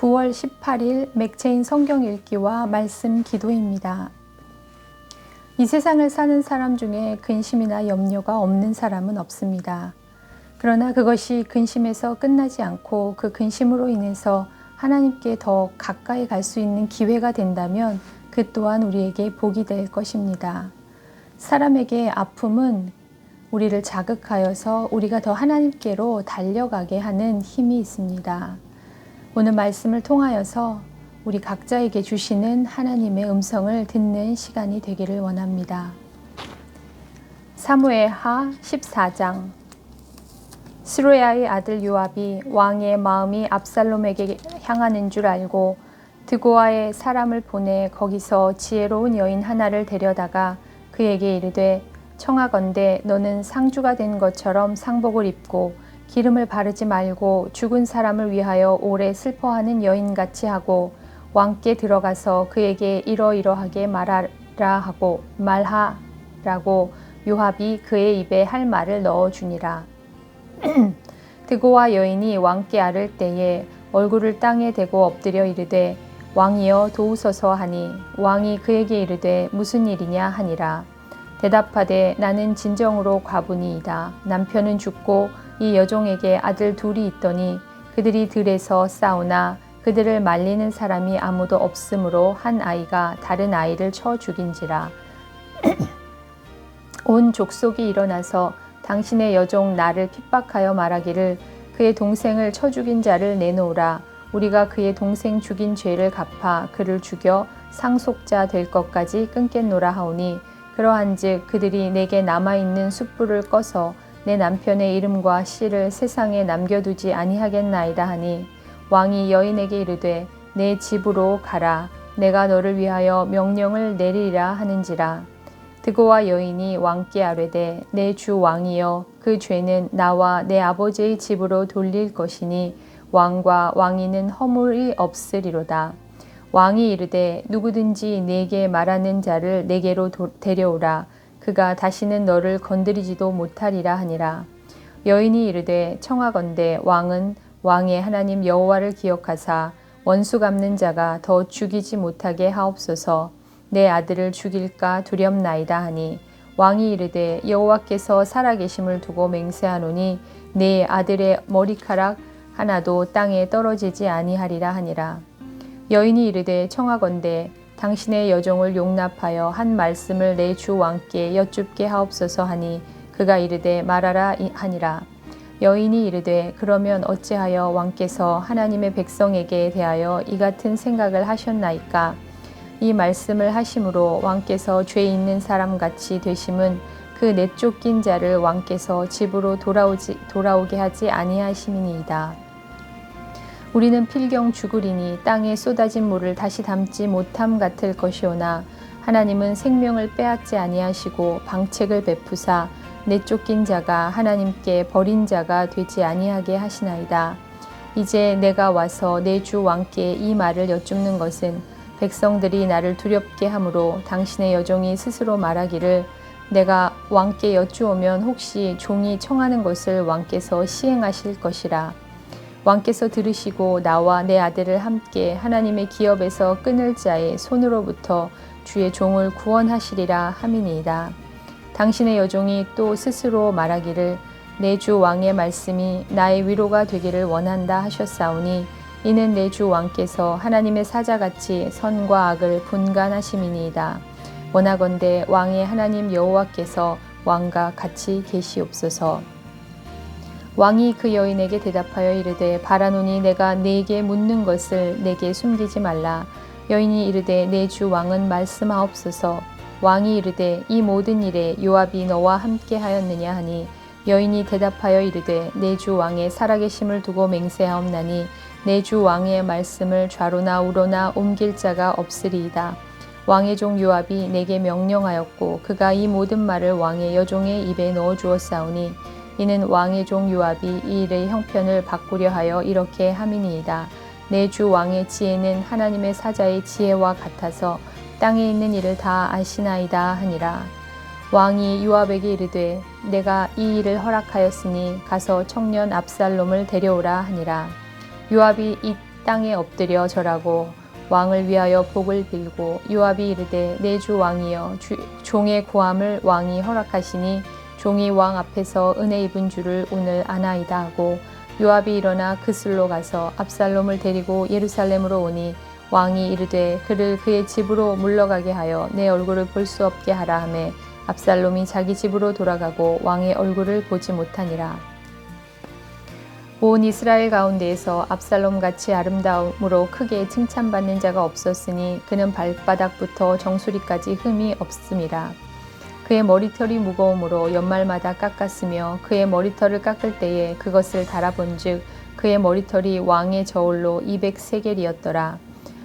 9월 18일 맥체인 성경 읽기와 말씀 기도입니다. 이 세상을 사는 사람 중에 근심이나 염려가 없는 사람은 없습니다. 그러나 그것이 근심에서 끝나지 않고 그 근심으로 인해서 하나님께 더 가까이 갈 수 있는 기회가 된다면 그 또한 우리에게 복이 될 것입니다. 사람에게 아픔은 우리를 자극하여서 우리가 더 하나님께로 달려가게 하는 힘이 있습니다. 오늘 말씀을 통하여서 우리 각자에게 주시는 하나님의 음성을 듣는 시간이 되기를 원합니다. 사무엘하 14장. 스루야의 아들 요압이 왕의 마음이 압살롬에게 향하는 줄 알고 드고아에 사람을 보내 거기서 지혜로운 여인 하나를 데려다가 그에게 이르되 청하건대 너는 상주가 된 것처럼 상복을 입고 기름을 바르지 말고 죽은 사람을 위하여 오래 슬퍼하는 여인같이 하고 왕께 들어가서 그에게 이러이러하게 말하라 하고 말하라고 요압이 그의 입에 할 말을 넣어주니라. 드고와 여인이 왕께 아를 때에 얼굴을 땅에 대고 엎드려 이르되 왕이여 도우소서 하니 왕이 그에게 이르되 무슨 일이냐 하니라. 대답하되 나는 진정으로 과부니이다. 남편은 죽고 이 여종에게 아들 둘이 있더니 그들이 들에서 싸우나 그들을 말리는 사람이 아무도 없으므로 한 아이가 다른 아이를 쳐 죽인지라. 온 족속이 일어나서 당신의 여종 나를 핍박하여 말하기를 그의 동생을 쳐 죽인 자를 내놓으라. 우리가 그의 동생 죽인 죄를 갚아 그를 죽여 상속자 될 것까지 끊겠노라 하오니 그러한즉 그들이 내게 남아있는 숯불을 꺼서 내 남편의 이름과 씨를 세상에 남겨두지 아니하겠나이다 하니 왕이 여인에게 이르되 내 집으로 가라. 내가 너를 위하여 명령을 내리리라 하는지라. 드고와 여인이 왕께 아뢰되 내 주 왕이여 그 죄는 나와 내 아버지의 집으로 돌릴 것이니 왕과 왕이는 허물이 없으리로다. 왕이 이르되 누구든지 내게 말하는 자를 내게로 데려오라. 그가 다시는 너를 건드리지도 못하리라 하니라. 여인이 이르되 청하건대 왕은 왕의 하나님 여호와를 기억하사 원수 갚는 자가 더 죽이지 못하게 하옵소서. 내 아들을 죽일까 두렵나이다 하니 왕이 이르되 여호와께서 살아계심을 두고 맹세하노니 내 아들의 머리카락 하나도 땅에 떨어지지 아니하리라 하니라. 여인이 이르되 청하건대 당신의 여종을 용납하여 한 말씀을 내 주 왕께 여쭙게 하옵소서 하니 그가 이르되 말하라 하니라. 여인이 이르되 그러면 어찌하여 왕께서 하나님의 백성에게 대하여 이 같은 생각을 하셨나이까? 이 말씀을 하심으로 왕께서 죄 있는 사람같이 되심은 그 내쫓긴 자를 왕께서 집으로 돌아오게 하지 아니하심이니이다. 우리는 필경 죽으리니 땅에 쏟아진 물을 다시 담지 못함 같을 것이오나 하나님은 생명을 빼앗지 아니하시고 방책을 베푸사 내쫓긴 자가 하나님께 버린 자가 되지 아니하게 하시나이다. 이제 내가 와서 내 주 왕께 이 말을 여쭙는 것은 백성들이 나를 두렵게 하므로 당신의 여종이 스스로 말하기를 내가 왕께 여쭈오면 혹시 종이 청하는 것을 왕께서 시행하실 것이라. 왕께서 들으시고 나와 내 아들을 함께 하나님의 기업에서 끊을 자의 손으로부터 주의 종을 구원하시리라 함이니이다. 당신의 여종이 또 스스로 말하기를 내 주 왕의 말씀이 나의 위로가 되기를 원한다 하셨사오니 이는 내 주 왕께서 하나님의 사자같이 선과 악을 분간하심이니이다. 원하건대 왕의 하나님 여호와께서 왕과 같이 계시옵소서. 왕이 그 여인에게 대답하여 이르되 바라노니 내가 네게 묻는 것을 내게 숨기지 말라. 여인이 이르되 내 주 왕은 말씀하옵소서. 왕이 이르되 이 모든 일에 요압이 너와 함께 하였느냐 하니 여인이 대답하여 이르되 내 주 왕의 살아계심을 두고 맹세하옵나니 내 주 왕의 말씀을 좌로나 우로나 옮길 자가 없으리이다. 왕의 종 요압이 내게 명령하였고 그가 이 모든 말을 왕의 여종의 입에 넣어 주었사오니 이는 왕의 종 요압이 이 일의 형편을 바꾸려 하여 이렇게 함이니이다. 내 주 왕의 지혜는 하나님의 사자의 지혜와 같아서 땅에 있는 일을 다 아시나이다 하니라. 왕이 요압에게 이르되 내가 이 일을 허락하였으니 가서 청년 압살롬을 데려오라 하니라. 요압이 땅에 엎드려 절하고 왕을 위하여 복을 빌고 요압이 이르되 내 주 왕이여 종의 구함을 왕이 허락하시니 종이 왕 앞에서 은혜 입은 줄을 오늘 아나이다 하고 요압이 일어나 그슬로 가서 압살롬을 데리고 예루살렘으로 오니 왕이 이르되 그를 그의 집으로 물러가게 하여 내 얼굴을 볼 수 없게 하라 하매 압살롬이 자기 집으로 돌아가고 왕의 얼굴을 보지 못하니라. 온 이스라엘 가운데에서 압살롬같이 아름다움으로 크게 칭찬받는 자가 없었으니 그는 발바닥부터 정수리까지 흠이 없음이라. 그의 머리털이 무거움으로 연말마다 깎았으며 그의 머리털을 깎을 때에 그것을 달아본즉 그의 머리털이 왕의 저울로 200세겔이었더라.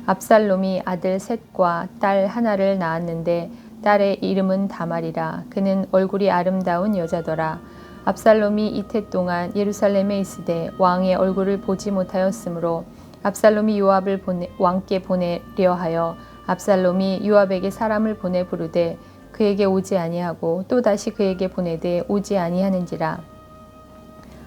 압살롬이 아들 셋과 딸 하나를 낳았는데 딸의 이름은 다말이라. 그는 얼굴이 아름다운 여자더라. 압살롬이 이태 동안 예루살렘에 있으되 왕의 얼굴을 보지 못하였으므로 압살롬이 요압을 왕께 보내려 하여 압살롬이 요압에게 사람을 보내 부르되 그에게 오지 아니하고 또다시 그에게 보내되 오지 아니하는지라.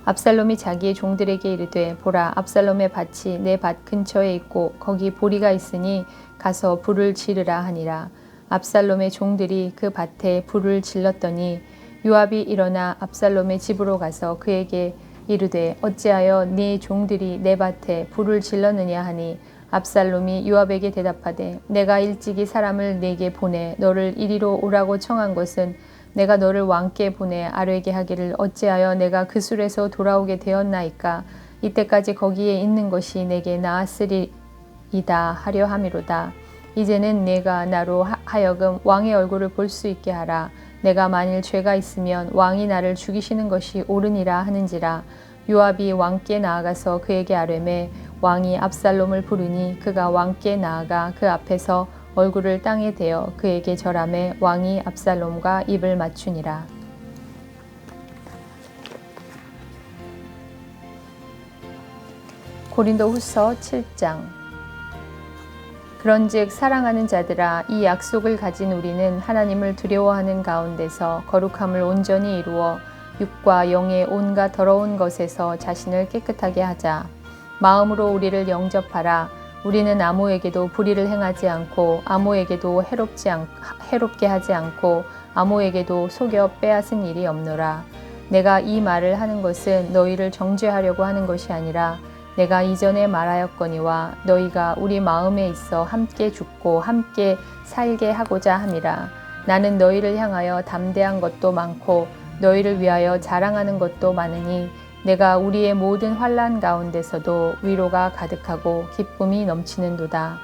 압살롬이 자기의 종들에게 이르되 보라 압살롬의 밭이 내 밭 근처에 있고 거기 보리가 있으니 가서 불을 지르라 하니라. 압살롬의 종들이 그 밭에 불을 질렀더니 요압이 일어나 압살롬의 집으로 가서 그에게 이르되 어찌하여 네 종들이 내 밭에 불을 질렀느냐 하니 압살롬이 요압에게 대답하되 내가 일찍이 사람을 네게 보내 너를 이리로 오라고 청한 것은 내가 너를 왕께 보내 아뢰게 하기를 어찌하여 내가 그 술에서 돌아오게 되었나이까 이때까지 거기에 있는 것이 내게 나았으리이다 하려 함이로다. 이제는 내가 나로 하여금 왕의 얼굴을 볼 수 있게 하라. 내가 만일 죄가 있으면 왕이 나를 죽이시는 것이 옳으니라 하는지라. 요압이 왕께 나아가서 그에게 아뢰매 왕이 압살롬을 부르니 그가 왕께 나아가 그 앞에서 얼굴을 땅에 대어 그에게 절하매 왕이 압살롬과 입을 맞추니라. 고린도후서 7장. 그런즉 사랑하는 자들아 이 약속을 가진 우리는 하나님을 두려워하는 가운데서 거룩함을 온전히 이루어 육과 영의 온갖 더러운 것에서 자신을 깨끗하게 하자. 마음으로 우리를 영접하라. 우리는 아무에게도 불의를 행하지 않고 아무에게도 해롭게 하지 않고 아무에게도 속여 빼앗은 일이 없노라. 내가 이 말을 하는 것은 너희를 정죄하려고 하는 것이 아니라 내가 이전에 말하였거니와 너희가 우리 마음에 있어 함께 죽고 함께 살게 하고자 함이라. 나는 너희를 향하여 담대한 것도 많고 너희를 위하여 자랑하는 것도 많으니 내가 우리의 모든 환난 가운데서도 위로가 가득하고 기쁨이 넘치는도다.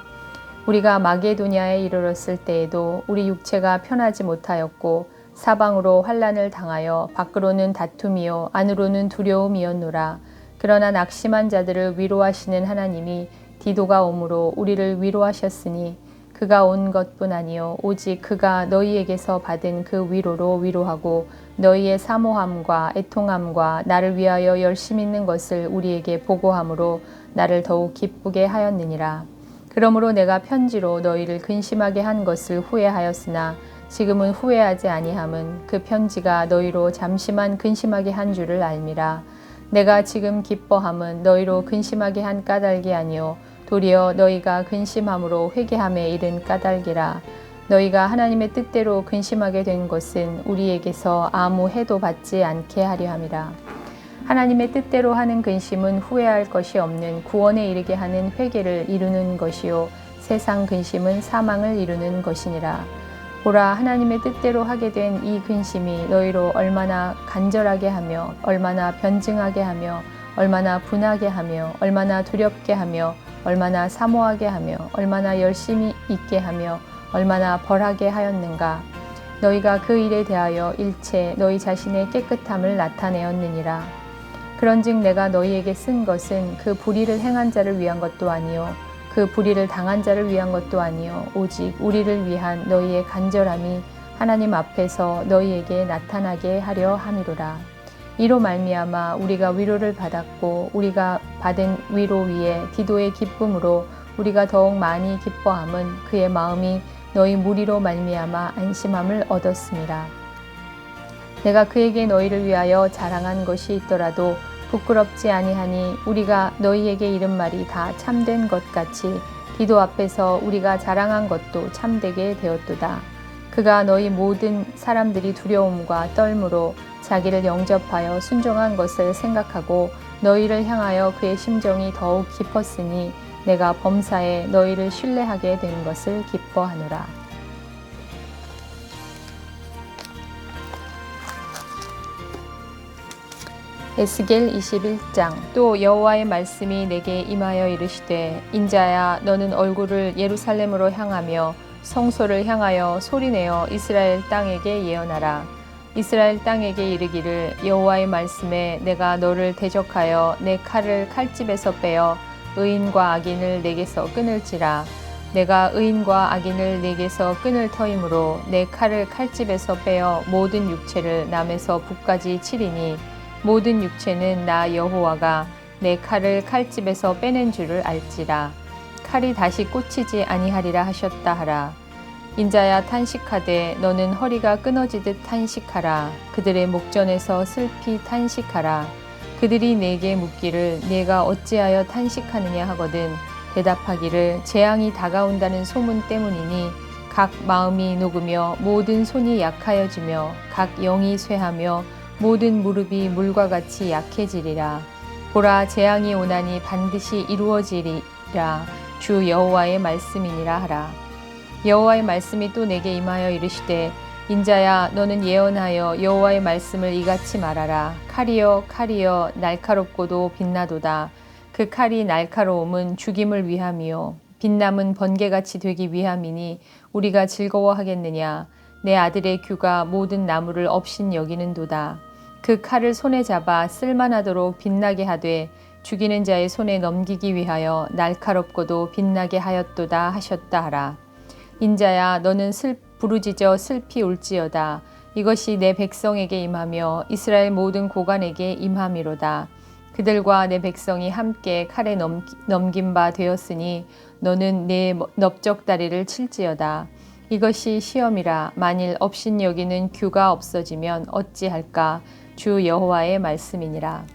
우리가 마게도냐에 이르렀을 때에도 우리 육체가 편하지 못하였고 사방으로 환난을 당하여 밖으로는 다툼이요 안으로는 두려움이었노라. 그러나 낙심한 자들을 위로하시는 하나님이 디도가 오므로 우리를 위로하셨으니 그가 온 것뿐 아니요 오직 그가 너희에게서 받은 그 위로로 위로하고 너희의 사모함과 애통함과 나를 위하여 열심 있는 것을 우리에게 보고함으로 나를 더욱 기쁘게 하였느니라. 그러므로 내가 편지로 너희를 근심하게 한 것을 후회하였으나 지금은 후회하지 아니함은 그 편지가 너희로 잠시만 근심하게 한 줄을 알미라. 내가 지금 기뻐함은 너희로 근심하게 한 까닭이 아니요 도리어 너희가 근심함으로 회개함에 이른 까닭이라. 너희가 하나님의 뜻대로 근심하게 된 것은 우리에게서 아무 해도 받지 않게 하려 함이라. 하나님의 뜻대로 하는 근심은 후회할 것이 없는 구원에 이르게 하는 회개를 이루는 것이요 세상 근심은 사망을 이루는 것이니라. 보라 하나님의 뜻대로 하게 된 이 근심이 너희로 얼마나 간절하게 하며 얼마나 변증하게 하며 얼마나 분하게 하며 얼마나 두렵게 하며 얼마나 사모하게 하며 얼마나 열심히 있게 하며 얼마나 벌하게 하였는가. 너희가 그 일에 대하여 일체 너희 자신의 깨끗함을 나타내었느니라. 그런즉 내가 너희에게 쓴 것은 그 불의를 행한 자를 위한 것도 아니요 그 불의를 당한 자를 위한 것도 아니요 오직 우리를 위한 너희의 간절함이 하나님 앞에서 너희에게 나타나게 하려 함이로라. 이로 말미암아 우리가 위로를 받았고 우리가 받은 위로 위에 디도의 기쁨으로 우리가 더욱 많이 기뻐함은 그의 마음이 너희 무리로 말미암아 안심함을 얻었음이라. 내가 그에게 너희를 위하여 자랑한 것이 있더라도 부끄럽지 아니하니 우리가 너희에게 이른 말이 다 참된 것 같이 디도 앞에서 우리가 자랑한 것도 참되게 되었도다. 그가 너희 모든 사람들이 두려움과 떨므로 자기를 영접하여 순종한 것을 생각하고 너희를 향하여 그의 심정이 더욱 깊었으니 내가 범사에 너희를 신뢰하게 된 것을 기뻐하노라. 에스겔 21장. 또 여호와의 말씀이 내게 임하여 이르시되 인자야 너는 얼굴을 예루살렘으로 향하며 성소를 향하여 소리내어 이스라엘 땅에게 예언하라. 이스라엘 땅에게 이르기를 여호와의 말씀에 내가 너를 대적하여 내 칼을 칼집에서 빼어 의인과 악인을 내게서 끊을지라. 내가 의인과 악인을 내게서 끊을 터이므로 내 칼을 칼집에서 빼어 모든 육체를 남에서 북까지 치리니 모든 육체는 나 여호와가 내 칼을 칼집에서 빼낸 줄을 알지라. 칼이 다시 꽂히지 아니하리라 하셨다 하라. 인자야 탄식하되 너는 허리가 끊어지듯 탄식하라. 그들의 목전에서 슬피 탄식하라. 그들이 내게 묻기를 내가 어찌하여 탄식하느냐 하거든 대답하기를 재앙이 다가온다는 소문 때문이니 각 마음이 녹으며 모든 손이 약하여지며 각 영이 쇠하며 모든 무릎이 물과 같이 약해지리라. 보라 재앙이 오나니 반드시 이루어지리라. 주 여호와의 말씀이니라 하라. 여호와의 말씀이 또 내게 임하여 이르시되 인자야 너는 예언하여 여호와의 말씀을 이같이 말하라. 칼이여 칼이여 날카롭고도 빛나도다. 그 칼이 날카로움은 죽임을 위함이요 빛남은 번개같이 되기 위함이니 우리가 즐거워하겠느냐. 내 아들의 규가 모든 나무를 업신 여기는도다. 그 칼을 손에 잡아 쓸만하도록 빛나게 하되 죽이는 자의 손에 넘기기 위하여 날카롭고도 빛나게 하였도다 하셨다 하라. 인자야 너는 부르짖어 슬피 울지어다. 이것이 내 백성에게 임하며 이스라엘 모든 고관에게 임함이로다. 그들과 내 백성이 함께 칼에 넘긴 바 되었으니 너는 내 넓적다리를 칠지어다. 이것이 시험이라. 만일 업신 여기는 규가 없어지면 어찌할까. 주 여호와의 말씀이니라.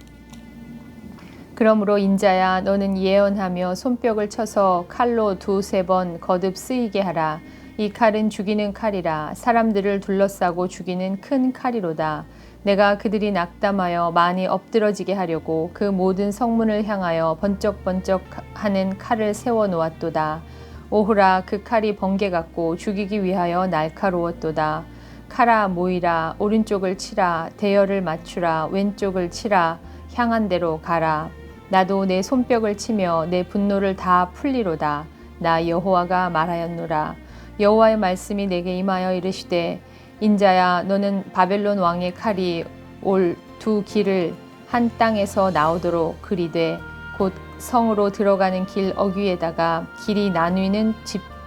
그러므로 인자야 너는 예언하며 손뼉을 쳐서 칼로 두세 번 거듭 쓰이게 하라. 이 칼은 죽이는 칼이라. 사람들을 둘러싸고 죽이는 큰 칼이로다. 내가 그들이 낙담하여 많이 엎드러지게 하려고 그 모든 성문을 향하여 번쩍번쩍 하는 칼을 세워 놓았도다. 오호라 그 칼이 번개 같고 죽이기 위하여 날카로웠도다. 칼아 모이라. 오른쪽을 치라. 대열을 맞추라. 왼쪽을 치라. 향한 대로 가라. 나도 내 손뼉을 치며 내 분노를 다 풀리로다. 나 여호와가 말하였노라. 여호와의 말씀이 내게 임하여 이르시되 인자야 너는 바벨론 왕의 칼이 올 두 길을 한 땅에서 나오도록 그리되 곧 성으로 들어가는 길 어귀에다가 길이 나뉘는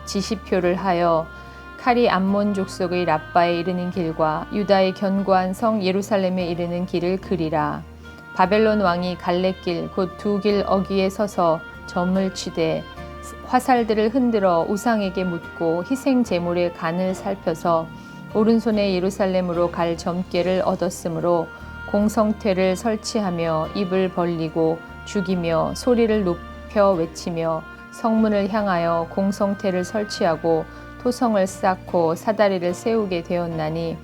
지시표를 하여 칼이 암몬 족속의 랍바에 이르는 길과 유다의 견고한 성 예루살렘에 이르는 길을 그리라. 바벨론 왕이 갈래길 곧 두 길 어귀에 서서 점을 치되 화살들을 흔들어 우상에게 묻고 희생 제물의 간을 살펴서 오른손에 예루살렘으로 갈 점괘를 얻었으므로 공성퇴를 설치하며 입을 벌리고 죽이며 소리를 높여 외치며 성문을 향하여 공성퇴를 설치하고 토성을 쌓고 사다리를 세우게 되었나니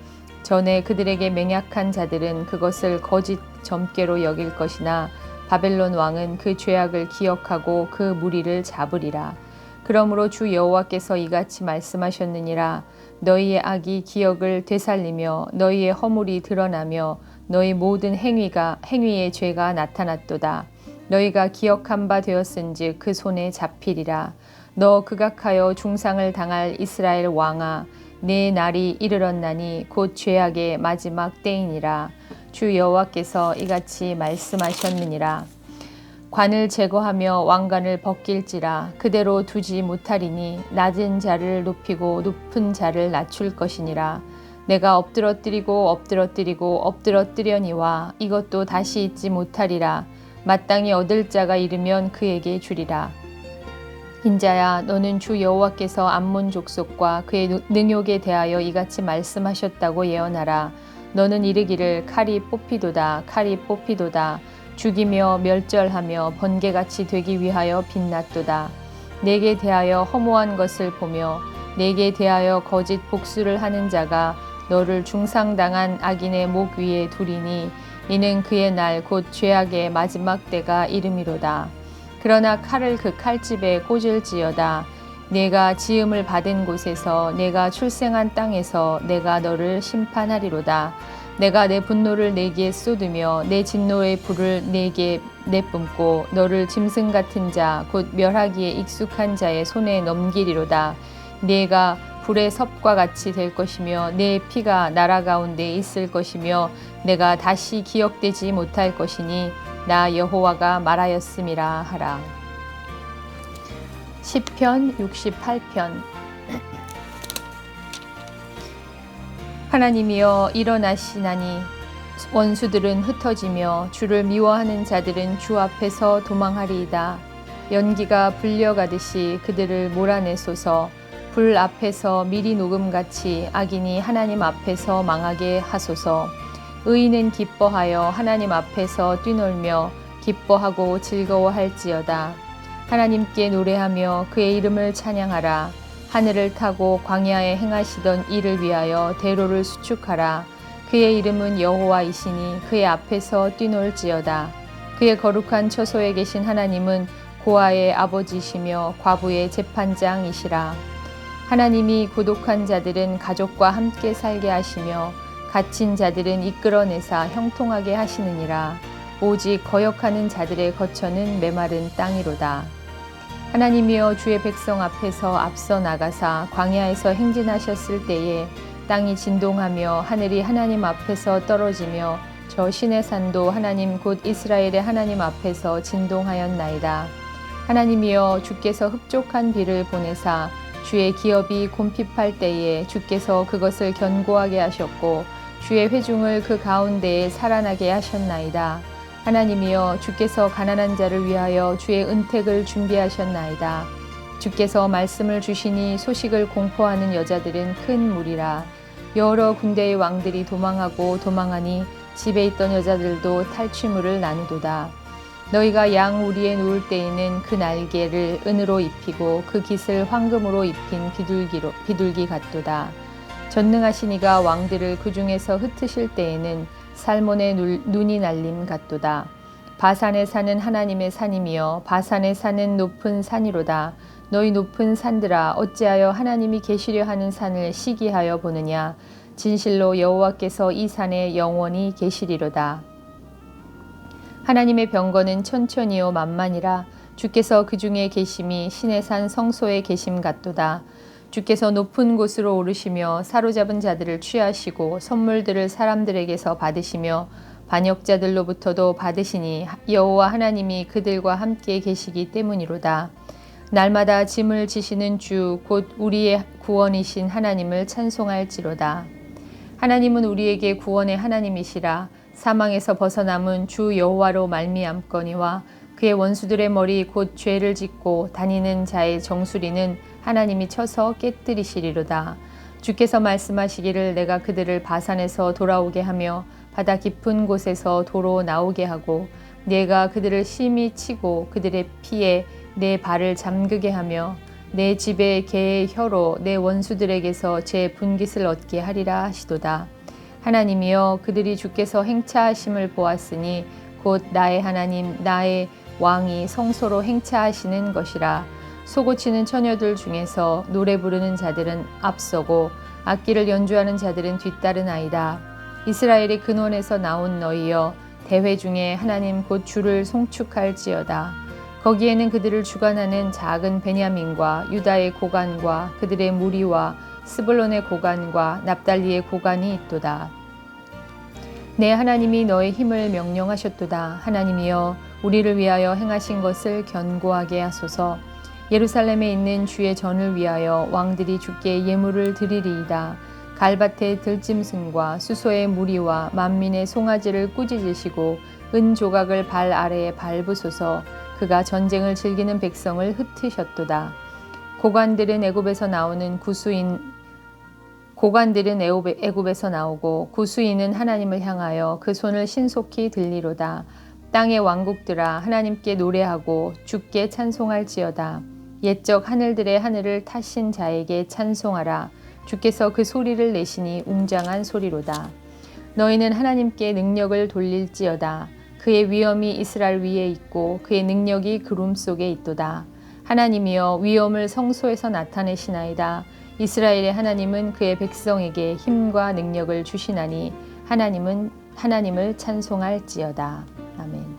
전에 그들에게 맹약한 자들은 그것을 거짓 점괘로 여길 것이나 바벨론 왕은 그 죄악을 기억하고 그 무리를 잡으리라. 그러므로 주 여호와께서 이같이 말씀하셨느니라. 너희의 악이 기억을 되살리며 너희의 허물이 드러나며 너희 모든 행위의 죄가 나타났도다. 너희가 기억한 바 되었은즉 그 손에 잡히리라. 너 극악하여 중상을 당할 이스라엘 왕아, 내 날이 이르렀나니 곧 죄악의 마지막 때이니라. 주 여호와께서 이같이 말씀하셨느니라. 관을 제거하며 왕관을 벗길지라. 그대로 두지 못하리니 낮은 자를 높이고 높은 자를 낮출 것이니라. 내가 엎드러뜨리니와 이것도 다시 잊지 못하리라. 마땅히 얻을 자가 이르면 그에게 주리라. 인자야 너는 주 여호와께서 암몬 족속과 그의 능욕에 대하여 이같이 말씀하셨다고 예언하라. 너는 이르기를 칼이 뽑히도다. 죽이며 멸절하며 번개같이 되기 위하여 빛났도다. 내게 대하여 허무한 것을 보며 내게 대하여 거짓 복수를 하는 자가 너를 중상당한 악인의 목 위에 두리니 이는 그의 날 곧 죄악의 마지막 때가 이름이로다. 그러나 칼을 그 칼집에 꽂을지어다. 내가 지음을 받은 곳에서 내가 출생한 땅에서 내가 너를 심판하리로다. 내가 내 분노를 내게 쏟으며 내 진노의 불을 내게 내뿜고 너를 짐승 같은 자 곧 멸하기에 익숙한 자의 손에 넘기리로다. 내가 불의 섭과 같이 될 것이며 내 피가 나라 가운데 있을 것이며 내가 다시 기억되지 못할 것이니 나 여호와가 말하였음이라 하라. 시편 68편. 하나님이여 일어나시나니 원수들은 흩어지며 주를 미워하는 자들은 주 앞에서 도망하리이다. 연기가 불려가듯이 그들을 몰아내소서. 불 앞에서 미리 녹음같이 악인이 하나님 앞에서 망하게 하소서. 의인은 기뻐하여 하나님 앞에서 뛰놀며 기뻐하고 즐거워할지어다. 하나님께 노래하며 그의 이름을 찬양하라. 하늘을 타고 광야에 행하시던 일을 위하여 대로를 수축하라. 그의 이름은 여호와이시니 그의 앞에서 뛰놀지어다. 그의 거룩한 처소에 계신 하나님은 고아의 아버지시며 과부의 재판장이시라. 하나님이 고독한 자들은 가족과 함께 살게 하시며 갇힌 자들은 이끌어내사 형통하게 하시느니라. 오직 거역하는 자들의 거처는 메마른 땅이로다. 하나님이여 주의 백성 앞에서 앞서 나가사 광야에서 행진하셨을 때에 땅이 진동하며 하늘이 하나님 앞에서 떨어지며 저 신의 산도 하나님 곧 이스라엘의 하나님 앞에서 진동하였나이다. 하나님이여 주께서 흡족한 비를 보내사 주의 기업이 곰핍할 때에 주께서 그것을 견고하게 하셨고 주의 회중을 그 가운데에 살아나게 하셨나이다. 하나님이여 주께서 가난한 자를 위하여 주의 은택을 준비하셨나이다. 주께서 말씀을 주시니 소식을 공포하는 여자들은 큰 무리라. 여러 군대의 왕들이 도망하고 도망하니 집에 있던 여자들도 탈취물을 나누도다. 너희가 양 우리에 누울 때에는 그 날개를 은으로 입히고 그 깃을 황금으로 입힌 비둘기 같도다. 전능하신 이가 왕들을 그 중에서 흩으실 때에는 살몬의 눈이 날림 같도다. 바산에 사는 하나님의 산이며 바산에 사는 높은 산이로다. 너희 높은 산들아 어찌하여 하나님이 계시려 하는 산을 시기하여 보느냐. 진실로 여호와께서 이 산에 영원히 계시리로다. 하나님의 병거는 천천히요 만만이라. 주께서 그 중에 계심이 신의 산 성소에 계심 같도다. 주께서 높은 곳으로 오르시며 사로잡은 자들을 취하시고 선물들을 사람들에게서 받으시며 반역자들로부터도 받으시니 여호와 하나님이 그들과 함께 계시기 때문이로다. 날마다 짐을 지시는 주 곧 우리의 구원이신 하나님을 찬송할지로다. 하나님은 우리에게 구원의 하나님이시라. 사망에서 벗어남은 주 여호와로 말미암거니와 그의 원수들의 머리 곧 죄를 짓고 다니는 자의 정수리는 하나님이 쳐서 깨뜨리시리로다. 주께서 말씀하시기를 내가 그들을 바산에서 돌아오게 하며 바다 깊은 곳에서 도로 나오게 하고 내가 그들을 심히 치고 그들의 피에 내 발을 잠그게 하며 내 집에 개의 혀로 내 원수들에게서 제 분깃을 얻게 하리라 하시도다. 하나님이여 그들이 주께서 행차하심을 보았으니 곧 나의 하나님 나의 왕이 성소로 행차하시는 것이라. 소고치는 처녀들 중에서 노래 부르는 자들은 앞서고 악기를 연주하는 자들은 뒤따르나이다. 이스라엘의 근원에서 나온 너희여 대회 중에 하나님 곧 주를 송축할지어다. 거기에는 그들을 주관하는 작은 베냐민과 유다의 고관과 그들의 무리와 스불론의 고관과 납달리의 고관이 있도다. 내 하나님이 너의 힘을 명령하셨도다. 하나님이여 우리를 위하여 행하신 것을 견고하게 하소서. 예루살렘에 있는 주의 전을 위하여 왕들이 주께 예물을 드리리이다. 갈밭의 들짐승과 수소의 무리와 만민의 송아지를 꾸짖으시고 은 조각을 발 아래에 밟으소서. 그가 전쟁을 즐기는 백성을 흩으셨도다. 고관들은 애굽에서 나오고 구수인은 하나님을 향하여 그 손을 신속히 들리로다. 땅의 왕국들아 하나님께 노래하고 주께 찬송할지어다. 옛적 하늘들의 하늘을 타신 자에게 찬송하라. 주께서 그 소리를 내시니 웅장한 소리로다. 너희는 하나님께 능력을 돌릴지어다. 그의 위엄이 이스라엘 위에 있고 그의 능력이 구름 속에 있도다. 하나님이여 위엄을 성소에서 나타내시나이다. 이스라엘의 하나님은 그의 백성에게 힘과 능력을 주시나니 하나님을 찬송할지어다. 아멘.